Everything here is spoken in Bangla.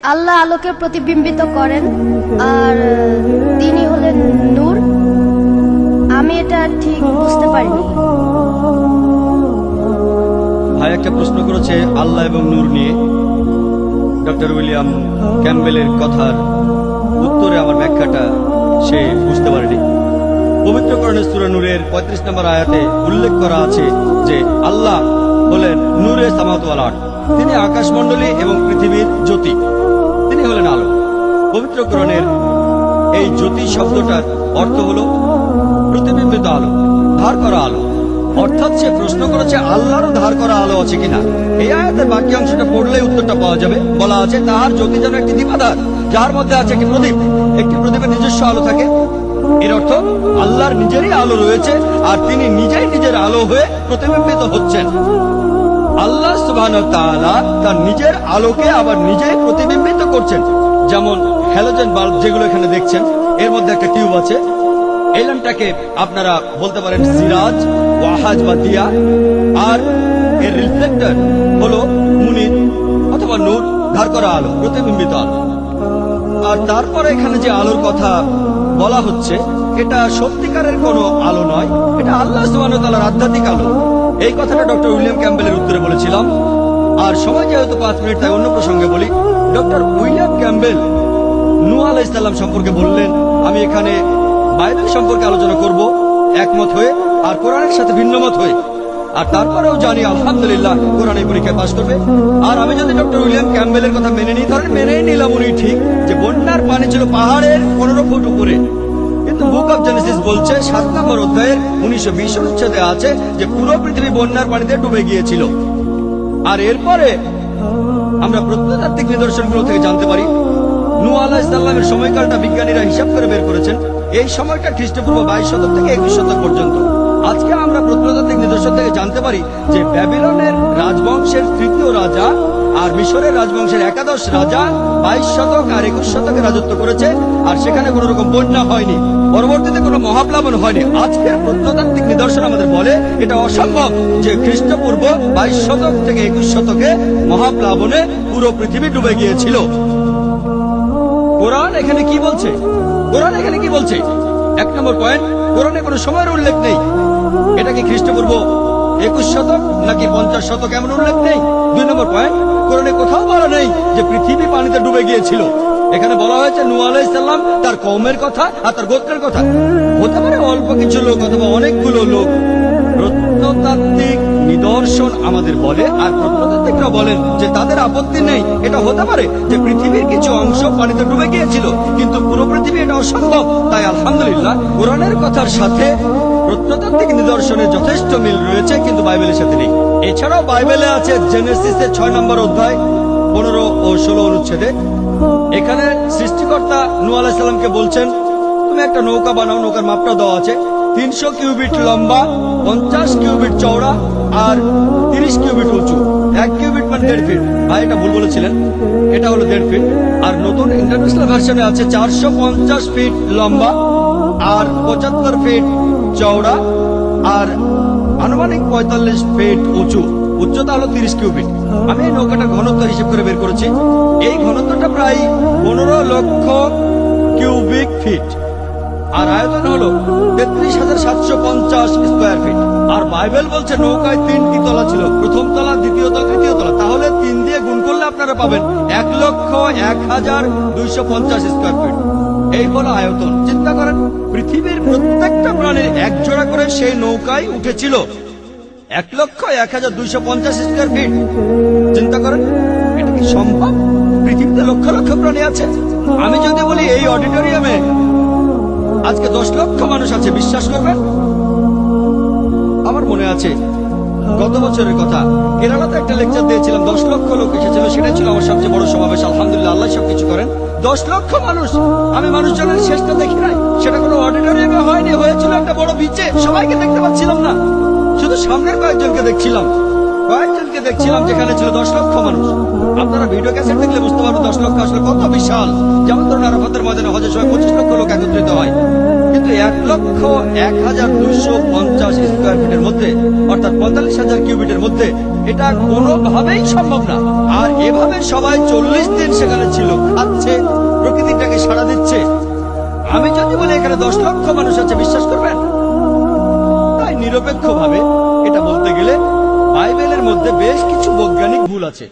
আল্লাহ আলোকে প্রতিবিম্বিত করেন আর তিনি হলেন নূর। আমি এটা ঠিক বুঝতে পারিনি। ভাই একটা প্রশ্ন করেছে আল্লাহ এবং নূর নিয়ে। ডক্টর উইলিয়াম ক্যাম্বেলের কথার উত্তরে আমার ব্যাখ্যাটা সে বুঝতে পারেনি। পবিত্র কোরআনের সূরা নূরের 35 নম্বর আয়াতে উল্লেখ করা আছে যে আল্লাহ হলেন নূরে সামাওয়াত ওয়াল আরদ। তিনি আকাশমণ্ডলী এবং পৃথিবীর জ্যোতি, তিনি হলেন আলো। পবিত্র কোরআনের এই জ্যোতি শব্দটার অর্থ হলো প্রতিবিম্বিত আলো, ধার করা আলো। অর্থাৎ সে প্রশ্ন করেছে আল্লাহরও ধার করা আলো আছে কিনা। এই আয়াতের বাকি অংশটা পড়লেই উত্তরটা পাওয়া যাবে। বলা আছে তাহার জ্যোতি যেন একটি দীপাধার, যার মধ্যে আছে একটি প্রদীপ। একটি প্রদীপের নিজস্ব আলো থাকে। এর অর্থ আল্লাহর নিজেরই আলো রয়েছে আর তিনি নিজেই নিজের আলো হয়ে প্রতিবিম্বিত হচ্ছেন। আল্লাহ সুবহানাহু ওয়া তাআলা তার নিজের আলোকে আবার নিজেই প্রতিবিম্বিত করছেন। যেমন হ্যালোজেন বাল্ব যেগুলো এখানে দেখছেন, এর মধ্যে একটা টিউব আছে। এই ল্যাম্পটাকে আপনারা বলতে পারেন সিরাজ, ওয়াহাজ বা দিয়া, আর এর রিফ্লেক্টর হলো মুনির অথবা নূর, ধার করা আলো, প্রতিবিম্বিত আলো। আর তারপরে এখানে যে আলোর কথা বলা হচ্ছে এটা সত্যিকারের কোনো আলো নয়, এটা আল্লাহ সুবহানাহু ওয়া তাআলার আধ্যাত্মিক আলো। এই কথাটা ডক্টর উইলিয়াম ক্যাম্বেলের উত্তরে বলেছিলাম। আর সময় যেহেতু 5 মিনিট, তাই অন্য প্রসঙ্গে বলি। ডক্টর উইলিয়াম ক্যাম্বেল নূহ আলাইহিস সালাম সম্পর্কে বললেন, আমি এখানে বাইবেল সম্পর্কে আলোচনা করব একমত হয়ে আর কোরআনের সাথে ভিন্নমত হয়ে। আর তারপরেও জানি আলহামদুলিল্লাহ কোরআন এই পরীক্ষায় পাশ করবে। আর আমি যদি ডক্টর উইলিয়াম ক্যাম্বেলের কথা মেনে নিই, ধরেন মেনেই নিলাম উনি ঠিক যে বন্যার পানি ছিল পাহাড়ের 15 ফুট উপরে, কিন্তু বুক অব জেনেসিস বলছে 7 নম্বর অধ্যায়ের 1920 অনুচ্ছেদে আছে যে পুরো পৃথিবী বন্যার পানিতে ডুবে গিয়েছিল। আর এরপরে আমরা প্রত্নতাত্ত্বিক নিদর্শনগুলো থেকে জানতে পারি নূহ আলাইহিস সালামের সময়কালটা বিজ্ঞানীরা হিসাব করে বের করেছেন। এই সময়টা খ্রিস্টপূর্ব 22 শতক থেকে 21 শতক পর্যন্ত। আজকে আমরা প্রত্নতাত্ত্বিক নিদর্শন থেকে জানতে পারি যে ব্যাবিলনের রাজবংশের 3য় রাজা আর মিশরের রাজবংশের 11 রাজা 22 শতক আর 21 শতকে রাজত্ব করেছে। আর সেখানে কোন রকম বন্যা হয়নি, পরবর্তীতে কোনো মহাপ্লাবন হয়নি। আজকের প্রত্নতাত্ত্বিক নিদর্শন আমাদের বলে এটা অসম্ভব যে খ্রিস্টপূর্ব 22 শতক থেকে 21 শতকে মহাপ্লাবনে পুরো পৃথিবী ডুবে গিয়েছিল। কোরআন এখানে কি বলছে? কোরআন এখানে কি বলছে? 1 নম্বর পয়েন্ট, কোরআনে কোনো সময়ের উল্লেখ নেই। এটা কি খ্রিস্টপূর্ব 21 শতক নাকি 50 শতক এমন উল্লেখ নেই। 2 নম্বর পয়েন্ট, কোরআনে কোথাও বলা নেই যে পৃথিবী পানিতে ডুবে গিয়েছিল। এখানে বলা হয়েছে নূহ আলাইহিস সালাম, তার কওমের কথা আর তার গোত্রের কথা। হতে পারে অল্প কিছু লোক অথবা অনেকগুলো লোক। প্রত্নতাত্ত্বিক নিদর্শন আমাদের বলে আর প্রত্নতাত্ত্বিকরা বলেন যে তাদের আপত্তি নেই। এটা হতে পারে যে পৃথিবীর কিছু অংশ পানিতে ডুবে গিয়েছিল, কিন্তু পুরো পৃথিবী এটা অসম্ভব। তাই আলহামদুলিল্লাহ কোরআনের কথার সাথে প্রত্নতাত্ত্বিক নিদর্শনের যথেষ্ট মিল রয়েছে, কিন্তু বাইবেলের সাথে নেই। এছাড়াও বাইবেলে আছে জেনেসিসের 6 নম্বর অধ্যায় 15 ও 16 অনুচ্ছেদে। এখানে সৃষ্টিকর্তা নূহ আলাইহিস সালামকে বলছেন তুমি একটা নৌকা বানাও। নৌকার মাপটা দেওয়া আছে 300 কিউবিট লম্বা, 50 কিউবিট চওড়া আর 30 কিউবিট উঁচু। 1 কিউবিট মানে 1.5 ফিট। ভাই এটা ভুল বলেছিলেন, এটা হলো 1.5 ফিট। আর নতুন ইন্টারন্যাশনাল ভার্সনে আছে 450 ফিট লম্বা আর 75 ফিট চওড়া আর আনুমানিক 45 ফিট উঁচু। উচ্চতা হলো 30 কিউবিট। আমি এই নৌকাটা ঘনত্ব হিসেব করে বের করেছি। এই ঘনত্বটা প্রায় 15 লক্ষ কিউবিক ফিট আর আয়তন হলো 33,750 স্কয়ার ফিট। আর বাইবেল বলছে নৌকায় 3টি তলা ছিল, প্রথম তলা, দ্বিতীয় তলা, তৃতীয় তলা। তাহলে 3 দিয়ে গুণ করলে আপনারা পাবেন 1,01,250 স্কয়ার ফিট। এই হলো আয়তন। চিন্তা করেন পৃথিবীর প্রত্যেকটা প্রাণীর 1 জোড়া করে সেই নৌকায় উঠেছিল। 1,01,250 স্কয়ার ফিট। চিন্তা করেন এটা কি সম্ভব? পৃথিবীতে লক্ষ লক্ষ প্রাণী আছে। আমি যদি বলি এই অডিটোরিয়ামে আজকে 10 লক্ষ মানুষ আছে, বিশ্বাস করবেন? আমার মনে আছে গত বছরের কথা, কেরালাতে একটা লেকচার দিয়েছিলাম, 10 লক্ষ লোক এসেছিল। সেটাই ছিল আমার সবচেয়ে বড় সমাবেশ। আলহামদুলিল্লাহ, আল্লাহ সবকিছু করেন। 10 লক্ষ মানুষ। আমি মানুষজনের শেষটা দেখি নাই। সেটা কোনো অডিটোরিয়ামে হয়নি, হয়েছিল একটা বড় বিচে। সবাইকে দেখতে পাচ্ছিলাম না, শুধু সামনের কয়েকজনকে দেখছিলাম। কয়েকজনকে দেখছিলাম যেখানে ছিল 10 লক্ষ মানুষ। আপনারা ভিডিও ক্যাসেট দেখলে বুঝতে পারবেন 10 লক্ষ আসলে কত বিশাল। যেমন ধরুন আরাফাতের ময়দানে হজের সময় 25 লক্ষ লোক একত্রিত হয়, কিন্তু কিন্তু 1,01,250 স্কোয়ার ফিটের মধ্যে, অর্থাৎ 45,000 কিউবিটের মধ্যে এটা কোনোভাবেই সম্ভব না। আর এভাবে সবাই 40 দিন সেখানে ছিল, খাচ্ছে, প্রকৃতিটাকে সাড়া দিচ্ছে। আমি যদি বলি এখানে 10 লক্ষ মানুষ আছে, বিশ্বাস করবেন? তাই নিরপেক্ষভাবে এটা বলতে গেলে বাইবেলের মধ্যে বেশ কিছু বৈজ্ঞানিক ভুল আছে।